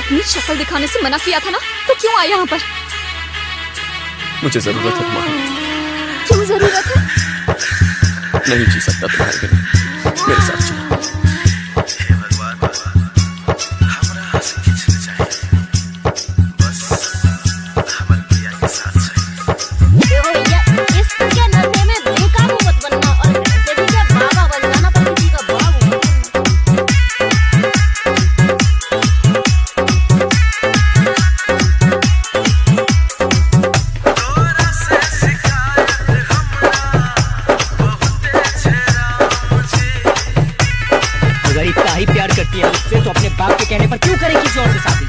अपनी शक्ल दिखाने से मना किया था ना, तो क्यों आया यहाँ पर? मुझे जरूरत है तुम्हारी। क्यों जरूरत है? नहीं जी सकता तुम्हारे बिना, मेरे साथ चलो। प्यार करती है उससे तो अपने बाप के कहने पर क्यों करे किसी और से शादी?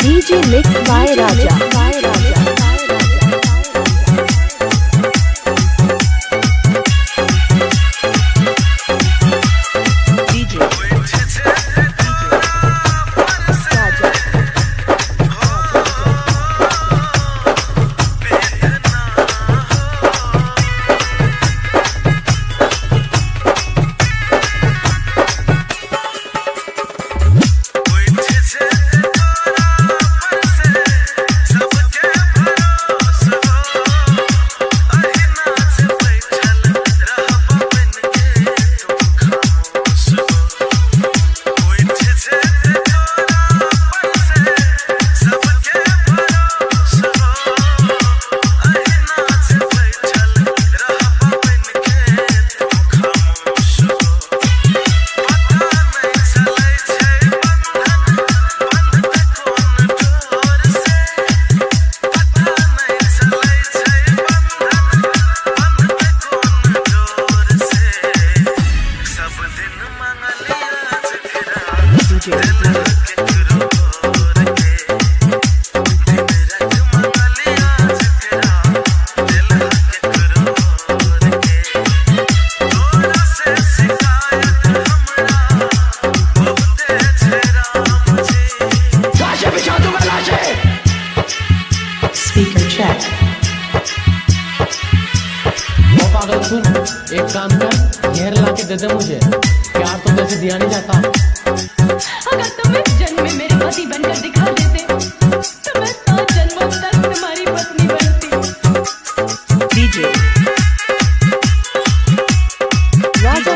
DJ mixed by Raja. एक काम कर, घेर ला के दे दे मुझे, प्यार तो वैसे दिया नहीं जाता। अगर तुम इस जन्म में मेरे पति बनकर दिखा देते तो मैं 100 जन्मों तक तुम्हारी पत्नी बनती। DJ Raja.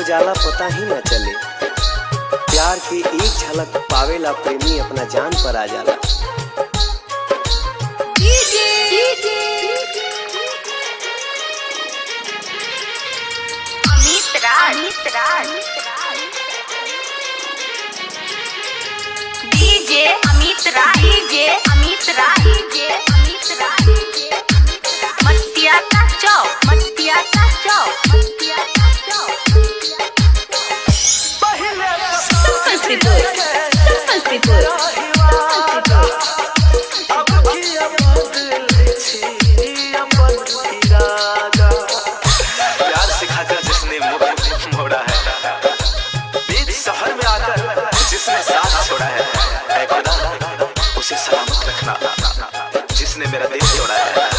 जाला पता ही न चले। प्यार की एक झलक पावेला प्रेमी अपना जान पर आ जाला। प्यार सिखाकर जिसने मुख मोड़ा है, बीच शहर में आकर जिसने साथ छोड़ा है खुदा उसे सलामत रखना जिसने मेरा दिल तोड़ा है।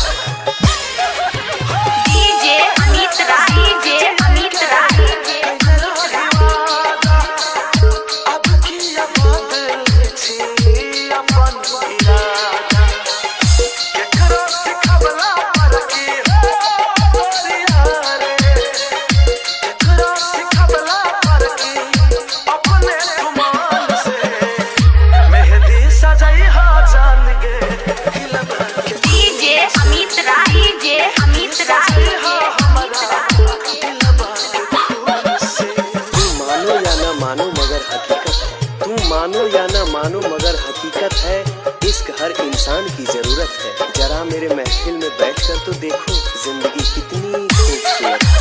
मानो या ना मानो मगर हकीकत है, इश्क हर इंसान की जरूरत है। जरा मेरे महफिल में बैठकर तो देखो जिंदगी कितनी खूबसूरत है।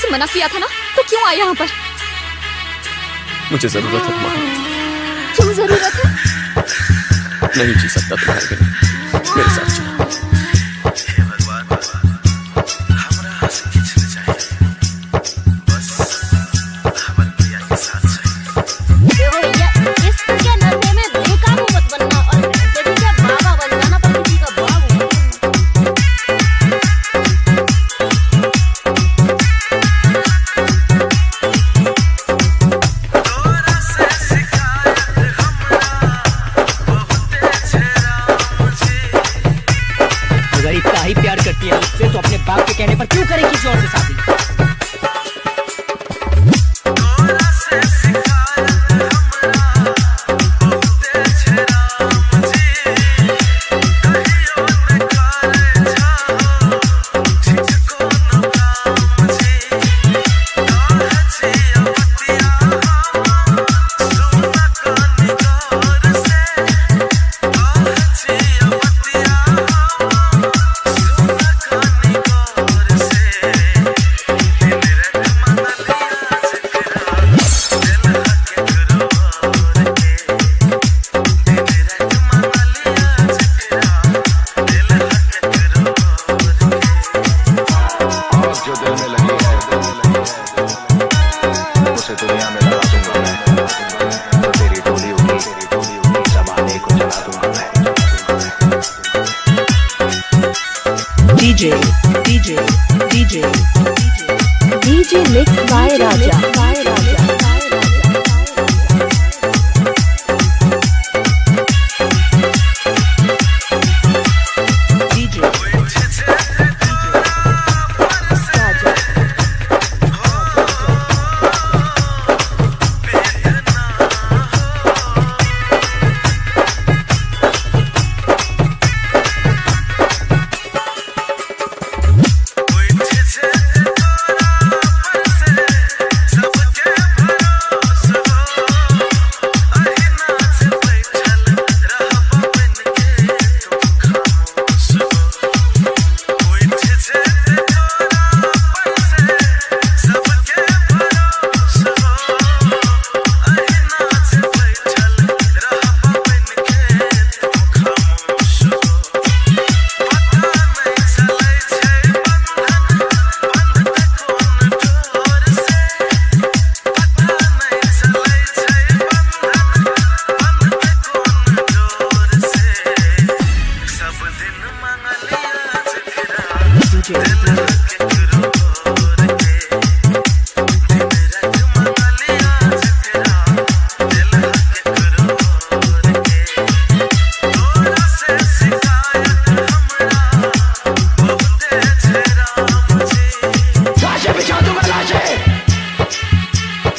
से मना किया था ना, तो क्यों आए यहाँ पर? मुझे जरूरत है तुम्हारी। क्यों जरूरत है? नहीं जी सकता तुम्हारे बिना, मेरे साथ चलो। हे भगवान, हमरा हंसी खिंचने चाहिए, बस हमर प्रिया के साथ चाहिए। देखो भैया, इश्क के नशे में बेकाबू मत बनना और बेटी का बाबा बन जाना, पर किसी का बाबू मत बनना। तोरा से शिकायत हमरा बहुते छेड़ा मुझे। अगर इतना ही प्यार करती है मुझसे तो अपने बाप के कहने पर क्यों करे किसी और से शादी? तोरा से शिकायत हमरा बहुते छेड़ा मुझे। कहियो न करे जाओ, झिझको न का मुझे। काहे छिया बतिया हम, सुना कानी गौर से। काहे छिया बतिया हम, सुना कानी गौर से। दिन रख मन लिया जकरा, दिल हक करोड़ के। दिन रख मन लिया जकरा, दिल हक करोड़ के। और जो दिल में लगी है उसे दुनिया में लगा दूंगा मैं। तो तेरी डोली उठी जमाने को जला दूंगा मैं। DJ mixed by Raja.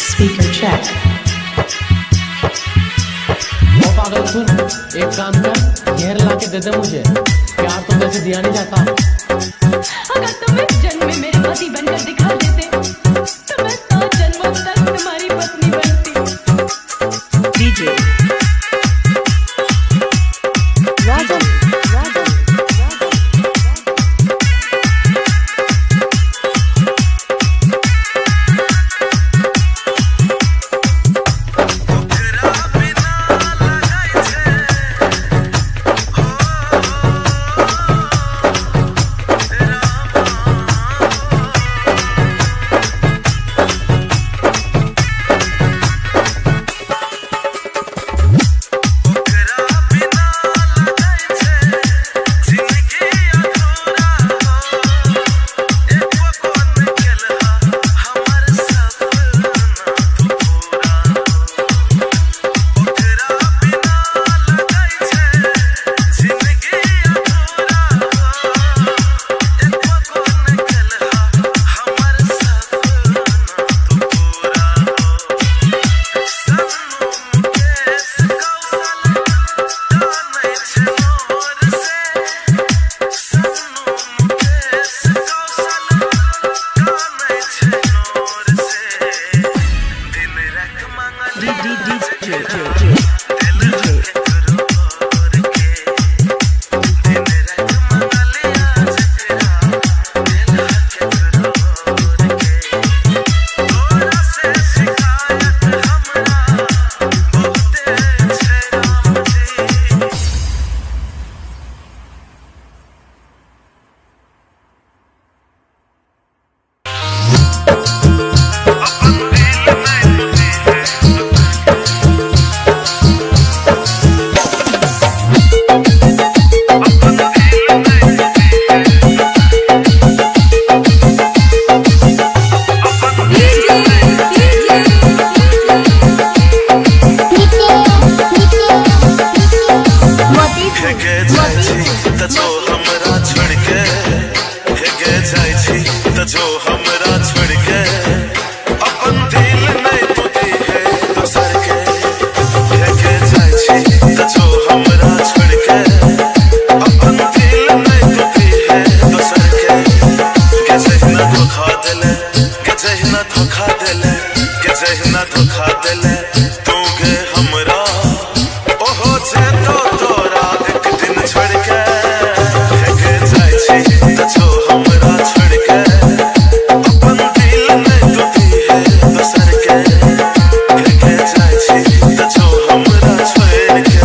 Speaker check. ओ पागल सुन, एक काम कर, घेर ला के दे दे मुझे, प्यार तो वैसे दिया नहीं जाता। अगर तुम इस जन्म में मेरे पति बनकर दिखा देते, तो मैं 100 जन्मों तक तुम्हारी पत्नी बनती। DJ Raja. धोखा दिले तू के हमरा ओहो छे तो तोरा एक दिन छोड़ के के जाय छी त छो हमरा छोड़ के अपन दिल नहीं टूटी है दोसर के जाय छी त छो हमरा छोड़ के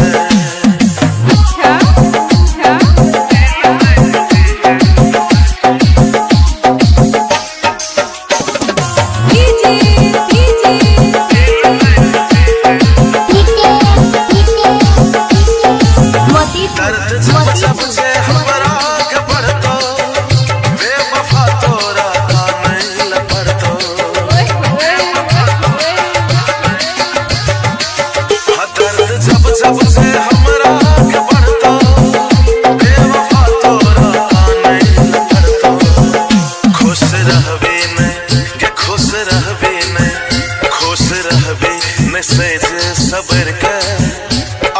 सबर के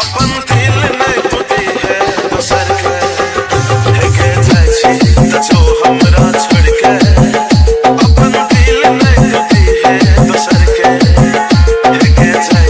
अपन दिल नहीं टूटी है दोसर के जाय छी त छो हमरा छोड़ के अपन दिल नहीं टूटी है दोसर के जाय छी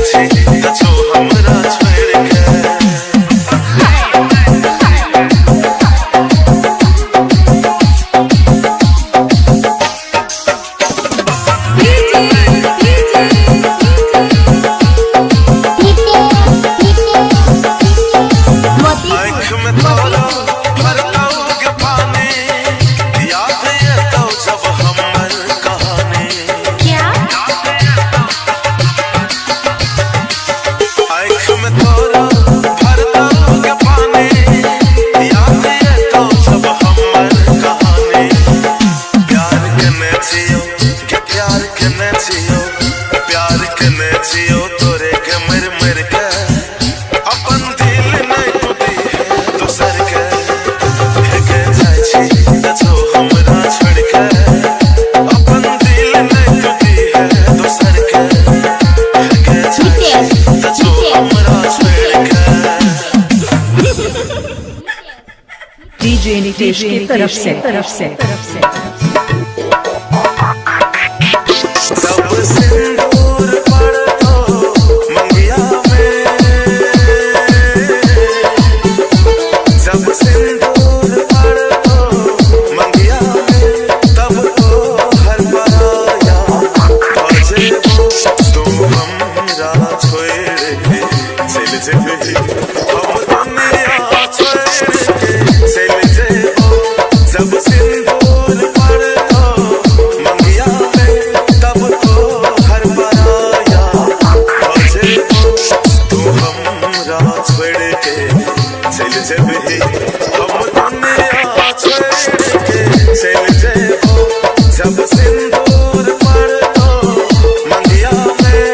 त छो हमरा छोड़ के डीजे नितेश की तरफ से सब सिंदूर पड़ तो मंगिया में जब सिंदूर पड़ तो मंगिया में तब तो हर पराया बजे तुम हमरा छोड़ के चल जे हम दुनिया छोड़ के चल जे जब सिंदूर पड़ तो मंगिया में तब तो हर पराया बजे तू हमरा छोड़ के चल जे हम दुनिया छोड़ के चल जे जब सिंदूर पड़ तो मंगिया में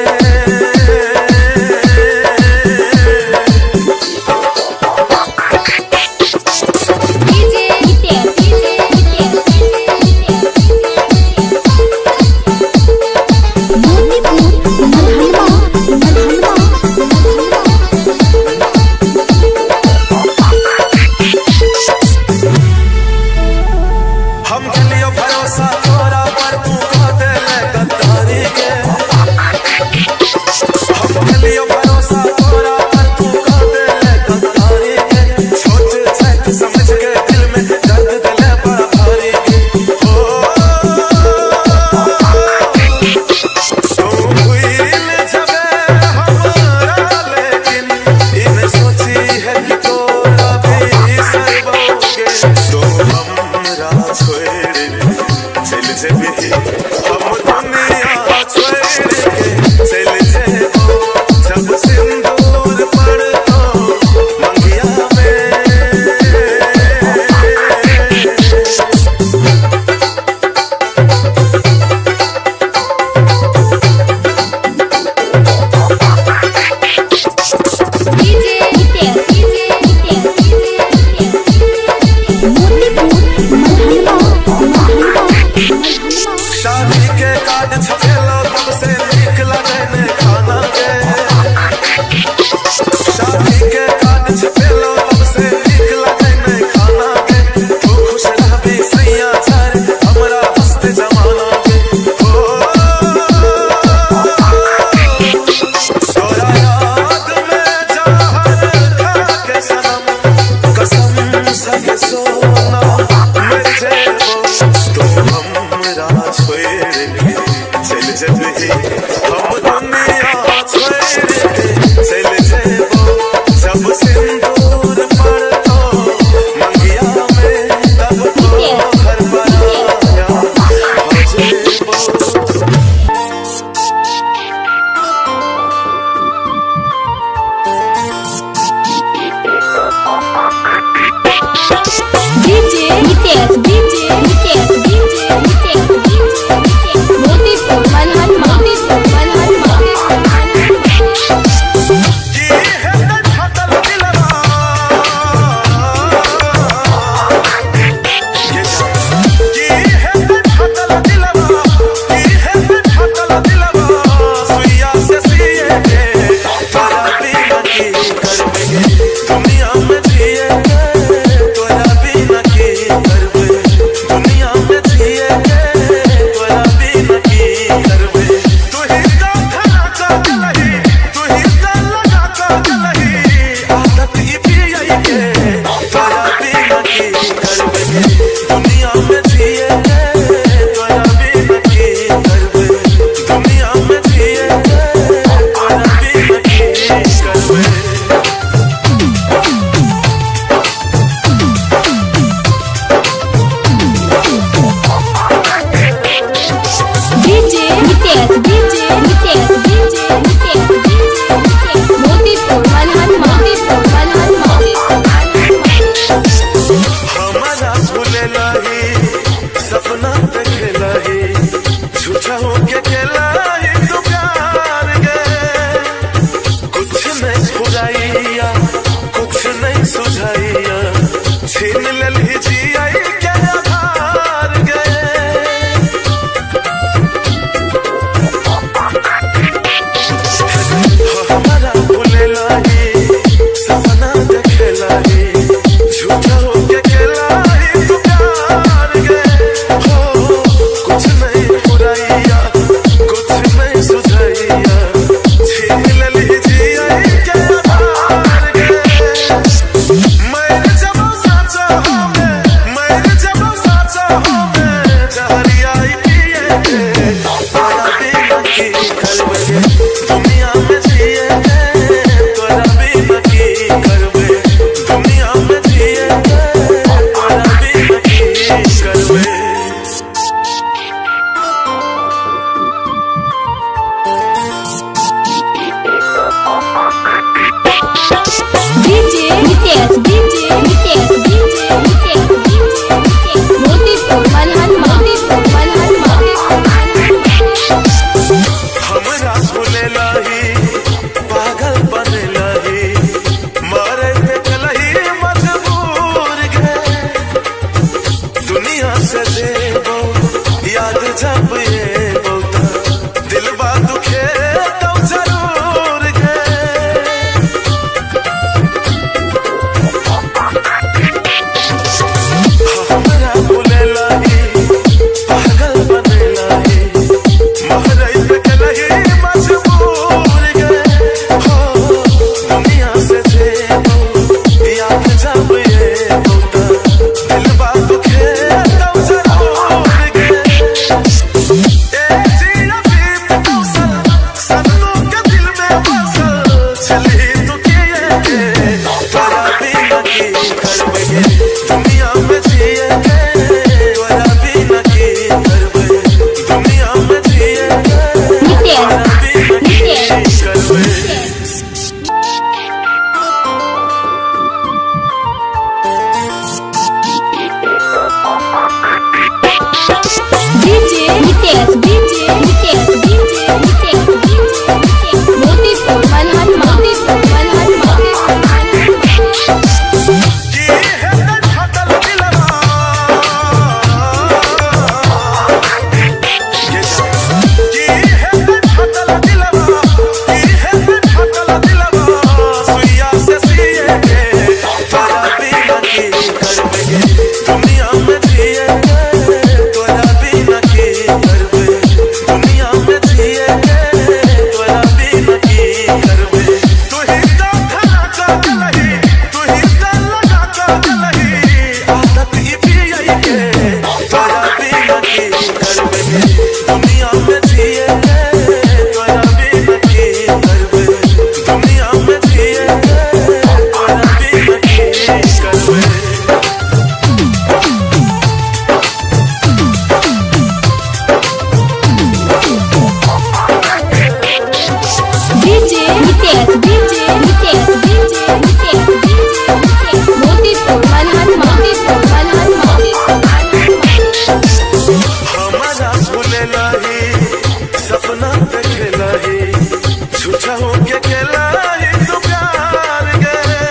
हो के केला ही तो प्यार गए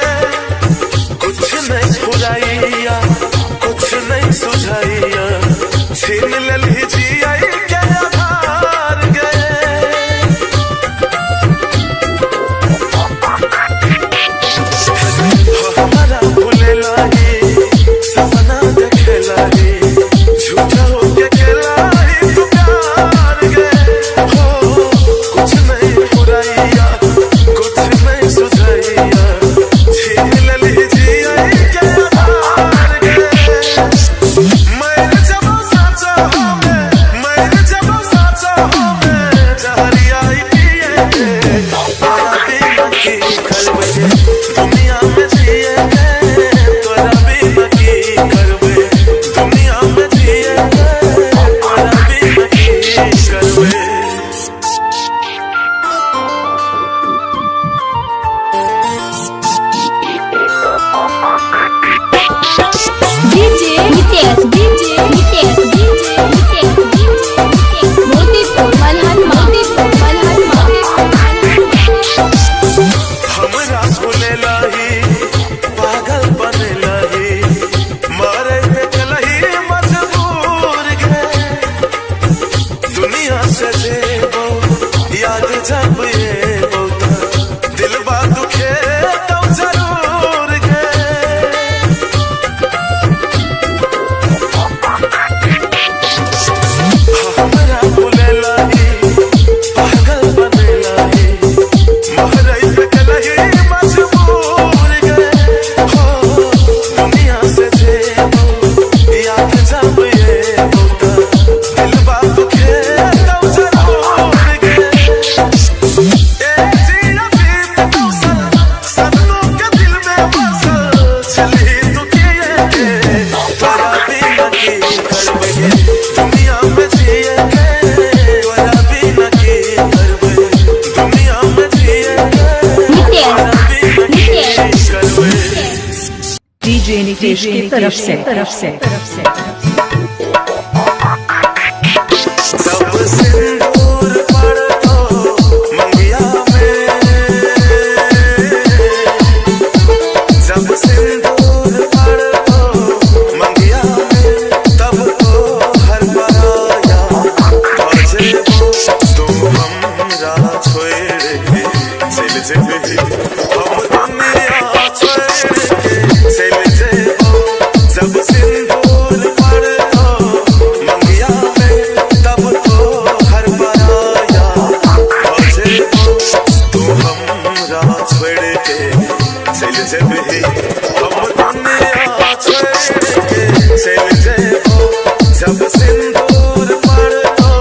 कुछ नहीं फुराइया कुछ नहीं सुझाइया छीन ले लीजिए क्या आधार गए हमारा भूले लाही सपना देखे लाही झूठा हो के केला ही तो प्यार गए हो कुछ नहीं फुराइया कुछ नहीं सुझाइया छीन ले लीजिए क्या आधार गए मेरे जब साचा हो मेरे जब साचा हो जहरिया पिए तोरा बिना की करबे दुनिया में जिए तोरा बिना की करबे दुनिया में जिए तोरा बिना की करबे डीजे नितेश मोतीपुर मलहनमा हमरा भूले लाही पागल बने लाही मारे पे चलही मजबूर गए दुनिया से जेबो याद जब ये बोता दिल बा दुखे तो जरूर गए हमरा भूले लाही पागल बने लाही महरई पे चलही मजबूर गए हो दुनिया से जेबो याद जब ये बोता दिल बा दुखे तो जरूर गए ए जिया बीत कौशल सन्नू के दिल में बसल चली तू किए तोरा बिना की करबे दुनिया में जिए तोरा बिना की करबे दुनिया में जिए तोरा बिना की करबे डीजे नितेश की तरफ से जब सिंदूर पड़तो मंगिया में जब सिंदूर पड़तो मंगिया में तब तो हर पराया बजे तुम हमरा छोड़ के चल जेबे हम दुनिया छोड़ के चल जेबो जब सिंदूर पड़तो मंगिया में तब तो हर पराया बजे तुम हमरा छोड़ के चल जेबे हम दुनिया छोड़ के चल जेबो जब सिंदूर पड़तो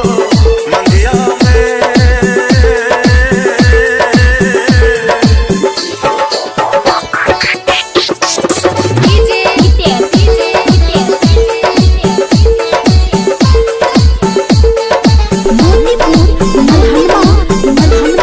मंगिया में डीजे मोतीपुर मलहनमा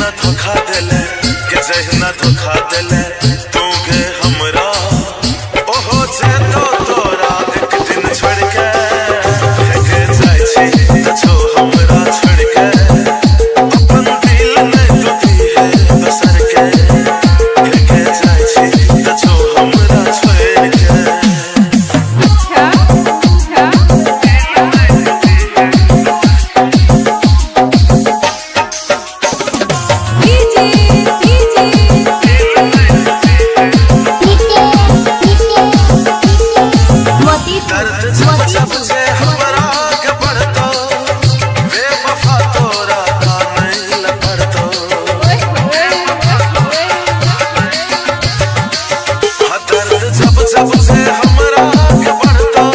जहिना धोखा देले के जहिना धोखा देले तू के हमरा ओहो जे तो तोरा एक दिन छोड़ के के जाय छी त छो हमरा छोड़ के अपन दिल नहीं टूटी है बसर के जाय छी त छो हमरा छोड़ के दर्द जब जब से हमरा के बढ़तो बेवफा तोरा का नहीं लपड़तो दर्द जब जब से हमरा के बढ़तो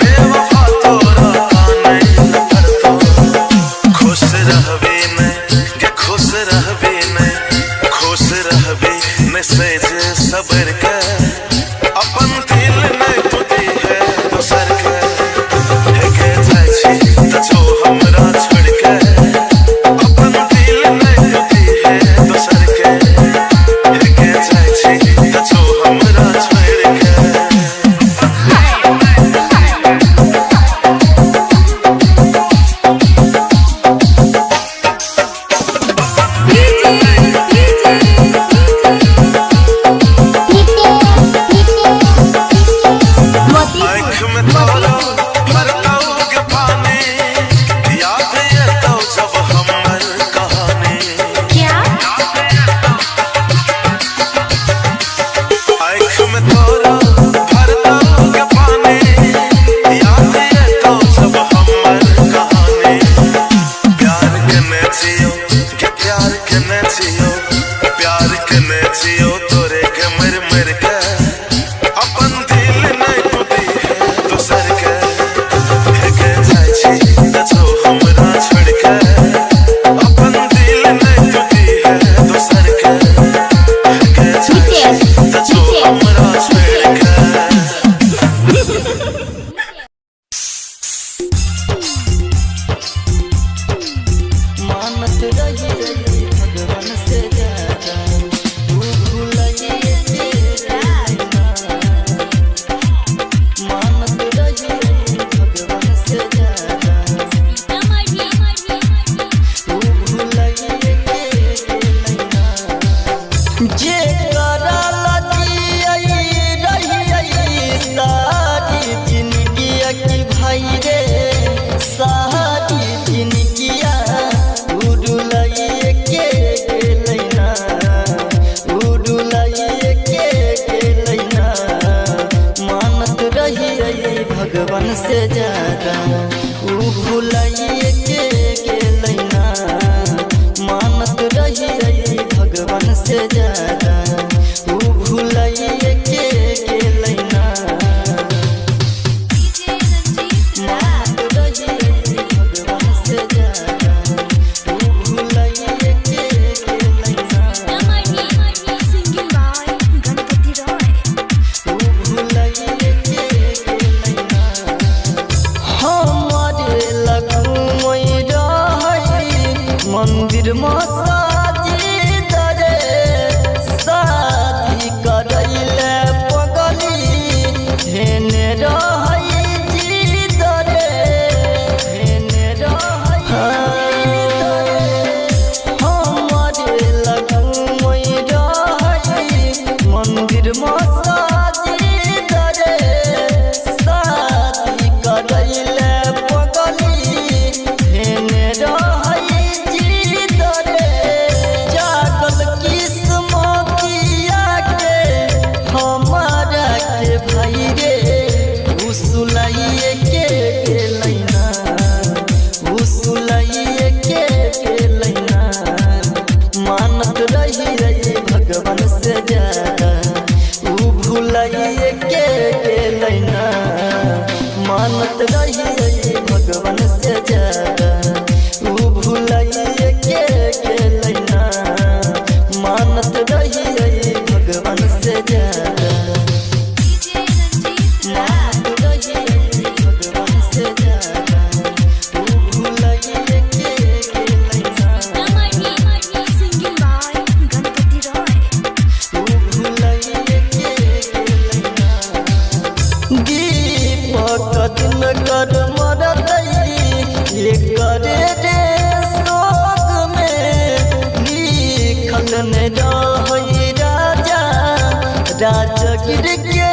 बेवफा तोरा का नहीं लपड़तो खुश रहबे नहीं के खुश रहबे नहीं खुश रहबे न सेज सबर के अपन दिल नहीं टूटी है दोसर के जाय छी त छो हमरा छोड़ के अपन दिल नहीं टूटी है दोसर के जाय छी त छो हमरा छोड़ के आँख में तोरा भरता के पानी याद ये तो जब हमर कहानी आँख में तोरा भरता के पानी याद ये तो जब हमर कहानी प्यार करने जियो के प्यार करने जियो प्यार करने जियो तोरे के मर मर के अपन दिल नहीं टूटी है दोसर के जाय छी त छो हमरा छोड़ के अपन दिल नहीं टूटी है दोसर के जाय छी त छो हमरा छोड़ के मानत रही भगवान से ज्यादा तू भूलिए तेरा मानत रही भगवान से ज्यादा तू भूलिए तेरा जे करल रही सारी जिंदगी की भाई रे सारी जिंदगिया उड़ुलाइए के गेलैना उड़ुलाइए के गेलैना मानत रही भगवान से ज्यादा उ भुलाइए के गेलैना मानत रही भगवान से ज्यादा उ भुलाइए के गेलैना मानत रही भगवान से ज्यादा उ भुलाइए के गेलैना उ भुलाइए के गेलैना हमारे लगू मोई रही मंदिर में साजी दरे शादी करैले पगली हेने रही जी दरे हेने रही हमारे लगू मोई रही मंदिर में साजी दरे शादी करैले पगली हेने रही जी दरे में रही राजा राजगिर के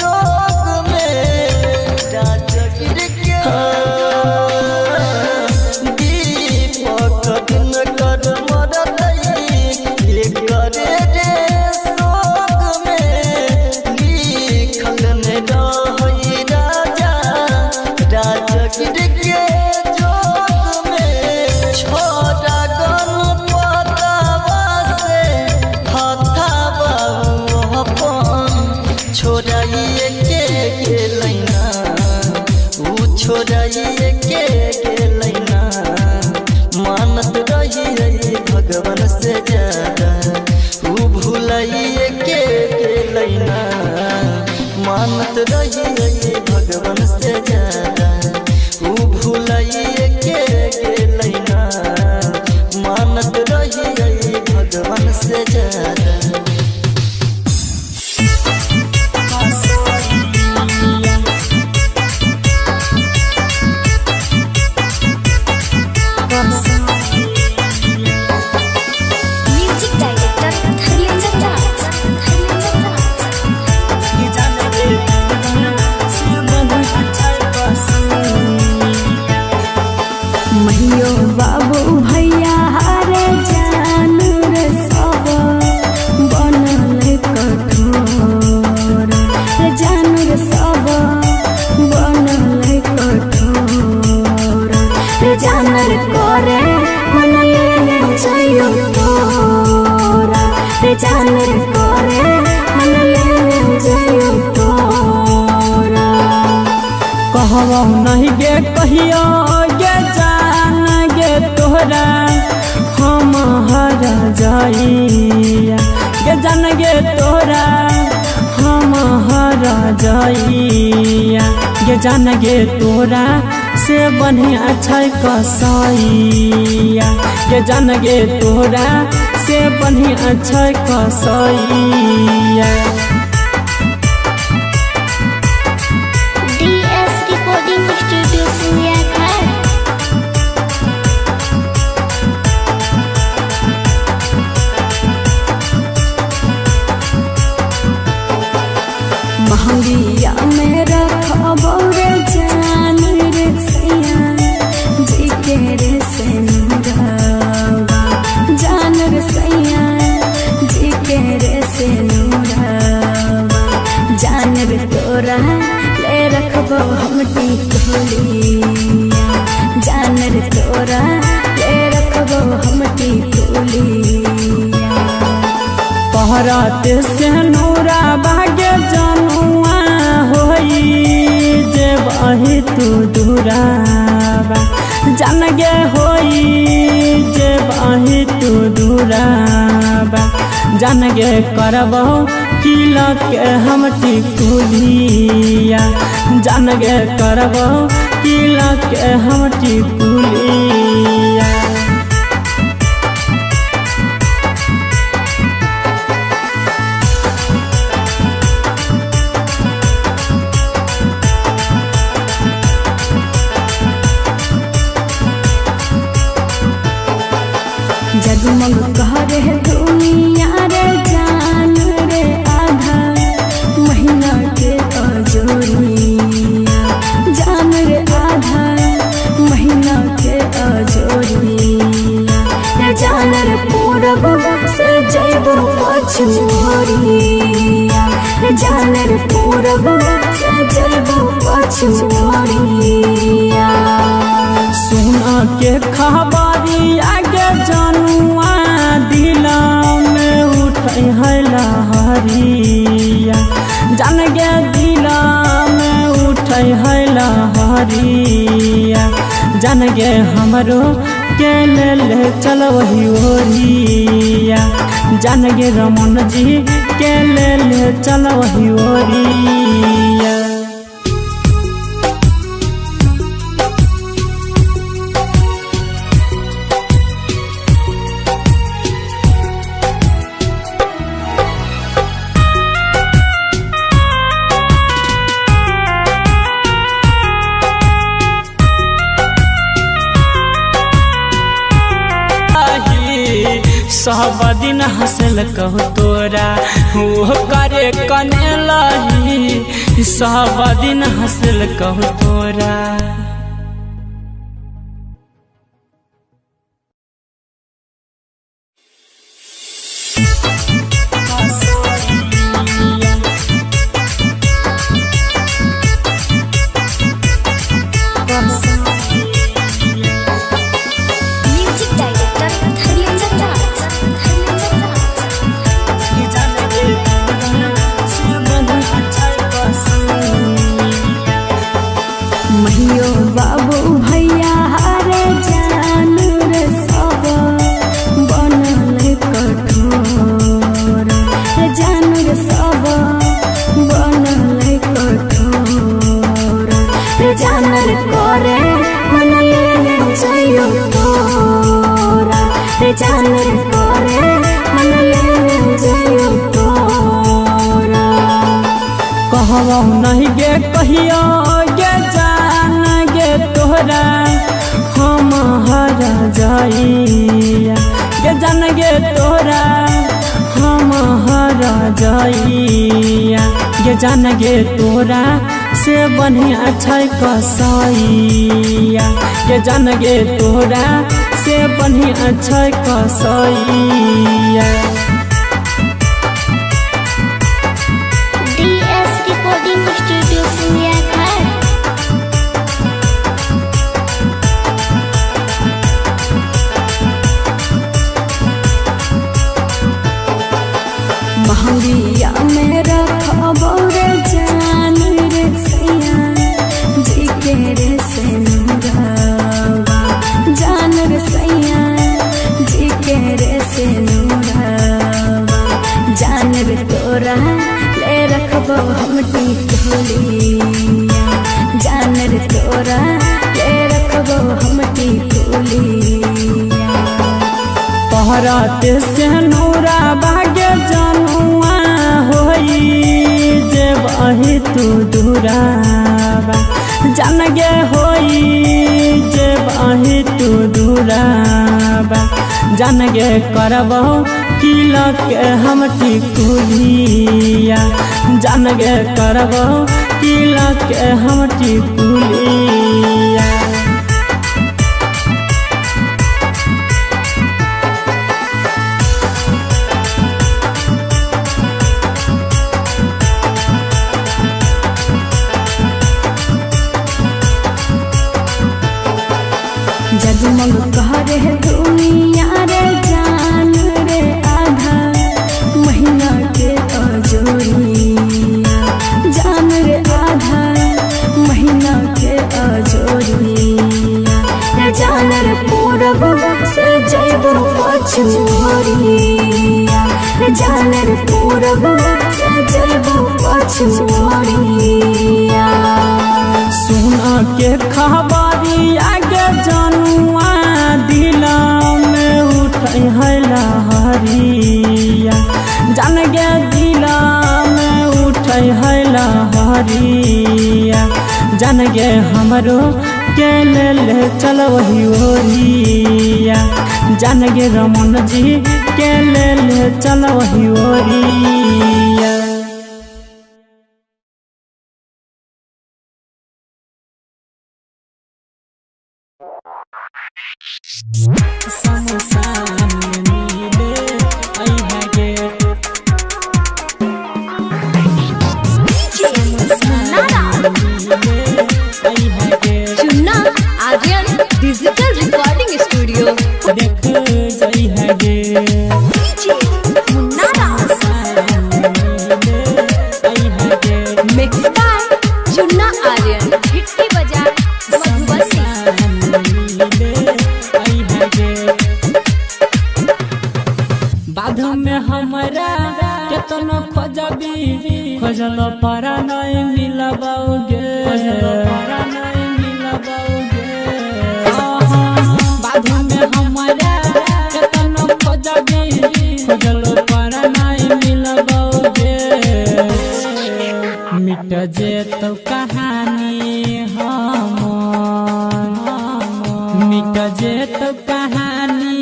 जोग में राजगिर के दीपक दिन कर मरतई करे रे सोग में लिखल में रही राजा राजगिर के जोग में छोटा छोड़ाइए के लैना छोड़ाइए के लैना मानत रही भगवान से ज्यादा भूलाइए के लैना मानत रही भगवान से ज्यादा भूलाइए के लैना मानत रही भगवान से ज्यादा बाबू भैया हरे जान रे सब बनल कठोर रे जान रे सब बनल कठोर रे जान रे करे मन ले जाइयो तोरा रे जान रे करे मन ले जाइयो तोरा कहवा नहीं गे कहियो गे जान गे तोहरा हम हरा जाइया गे जान गे तोरा हम हरा जाइया गे जान गे तोरा से बढ़िया छै कसैया गे जान गे तोरा से बढ़िया छै कसैया DS रिकॉर्डिंग स्टूडियो सुनिया घर महंगिया में रखबो रे जान रे सैया जी के रे से नूरावा जान रे सैया जी के रे से नूरावा जान रे तोरा ले रखबो हम टिकोलिया जान रे तोरा ले रखबो हम टिकोलिया पहराते से नूरा भाग्य जनुआ होई जे बही तू दूराबा जान गे होई जे बही तू दूराबा जान गे करबो किला के हम टिकुलिया जान गे करबो किला के हम टिकुलिया जगमग करे दुनिया रे जान रे आधा महीना के अजोरिया जान रे आधा महीना के अजोरिया रे जान रे पूरब से जइबो पछुरिया रे जान रे पूरब से जइबो पछुरिया सुना के खबरी आगे जनुआ दिला में उठै है लहरिया जान गे दिला में उठै है लहरिया जान गे हमरो के ले चल वही ओरिया जान गे रमन जी के ले चल वही ओरिया सब दिन हंसल कहू तोरा वो करे कने लही सब दिन हंसल कहू तोरा। कहवा नहीं गे कहियो गे जान गे तोहरा हम हरा जाइया गे जान गे तोहरा हम हरा जाइया गे जान गे तोरा से बढ़िया छै कसैया गे जान गे तोरा से बढ़िया छै कसैया। महंगिया में रखबो रे जान रे सैया जी के रे से नूरावा जान रे सैया जी के रे से नूरावा जान रे तोरा ले रखबो हम टिकोलिया जान रे तोरा ले रखबो हम टिकोलिया। पहराते से नूरा बागे जनुआ होई जे बही तू दूराबा जान गे होई जे बही तू दूराबा जान गे करबो किला के हम टिकुलिया जान गे करबो किला के हम टिकुलिया। जगमग करे दुनिया रे जान रे आधा महीना के अजोरिया जान रे आधा महीना के अजोरिया रे जान रे पूरब से जैबो पछुरिया रे जान रे पूरब से जैबो पछुरिया। सुना के खबरी आगे जनुआ दिला में उठै है लहरिया जान गे दिला में उठै है लहरिया जान गे हमरो के ले चल वही ओरिया जान गे रमन जी के ले चल वही ओरिया। Chunna Aryan digital recording studio देख जई है गे mix by Chunna Aryan hit की बजाय मधुबनी। बाध में हमारा केतनो खोजबी खोजल पारा नहीं मिलबाओगे बाध में हमारा केतनो खोजबी खोजल पारा नहीं मिलबाओगे मिट जे तो कहानी मिट जे तो कहानी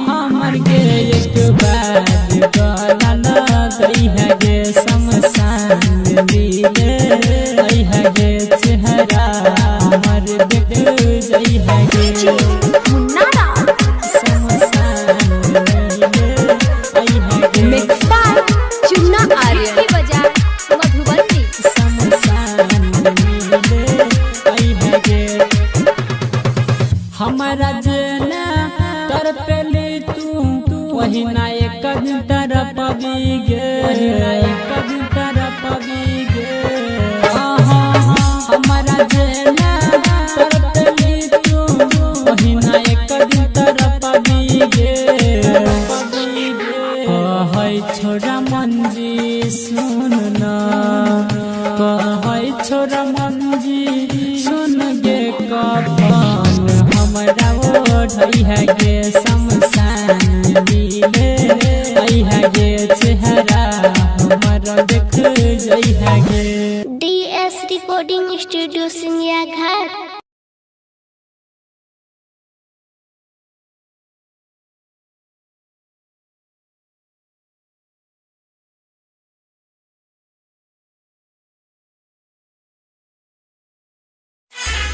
हमर गे एक वही ना एक दिन तेरा पवी गे, वही ना एक दिन तेरा पवी गे। हमारा जेना तरतली तू, वही ना एक दिन तेरा पवी गे। कहै छोरा मंजी सुन ना, कहै छोरा मंजी सुन गे कफन हमरा ओढ़ै है गे शमशान मिले, आई है गे चेहरा हमरा देख जई है गे। DS रिकॉर्डिंग स्टूडियो सिंगिया घाट।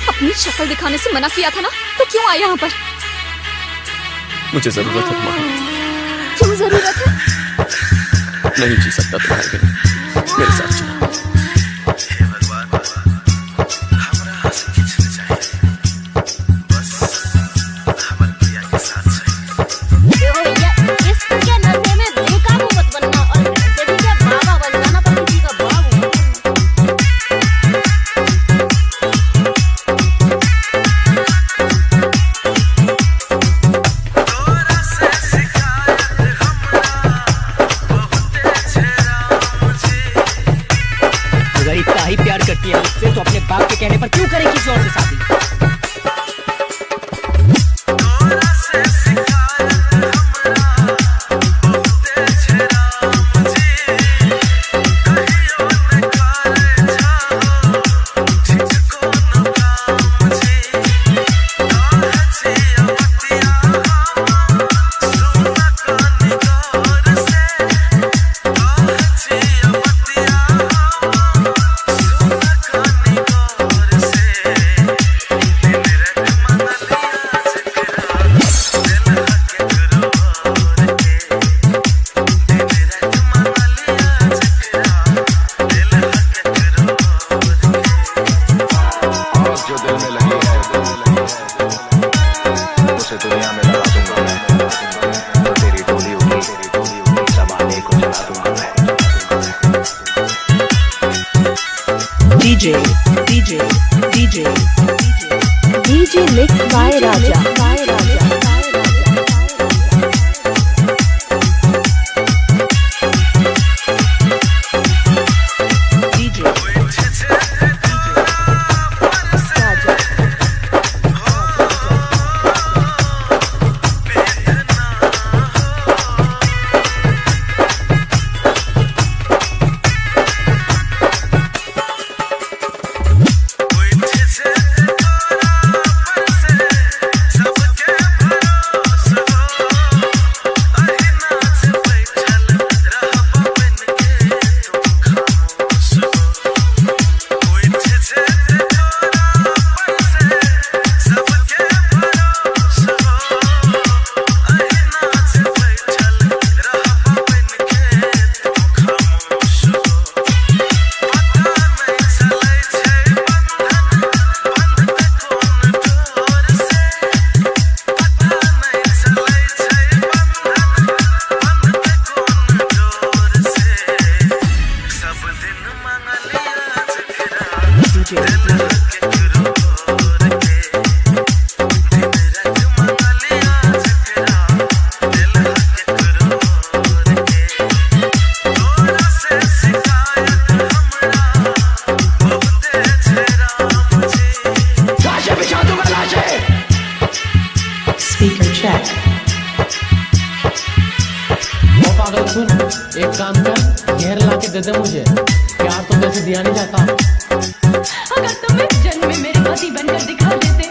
अपनी शक्ल दिखाने से मना किया था ना, तो क्यों आए यहाँ पर? मुझे जरूरत है तुम्हारी। क्यों जरूरत है? नहीं जी सकता तुम्हारे बिना, मेरे साथ चलो। अगर इतना ही प्यार करती है मुझसे तो अपने बाप के कहने पर क्यों करे किसी और से शादी? दुनिया में लगा दूंगा मैं, तेरी डोली होगी जमाने को चला दूंगा मैं। DJ mixed by Raja. Speaker check. ओ पागल सुन, एक काम कर, घेर ला के दे दे मुझे, प्यार तो जैसे दिया नहीं जाता। अगर तुम्हें जन्म में मेरे पति बनकर दिखा देते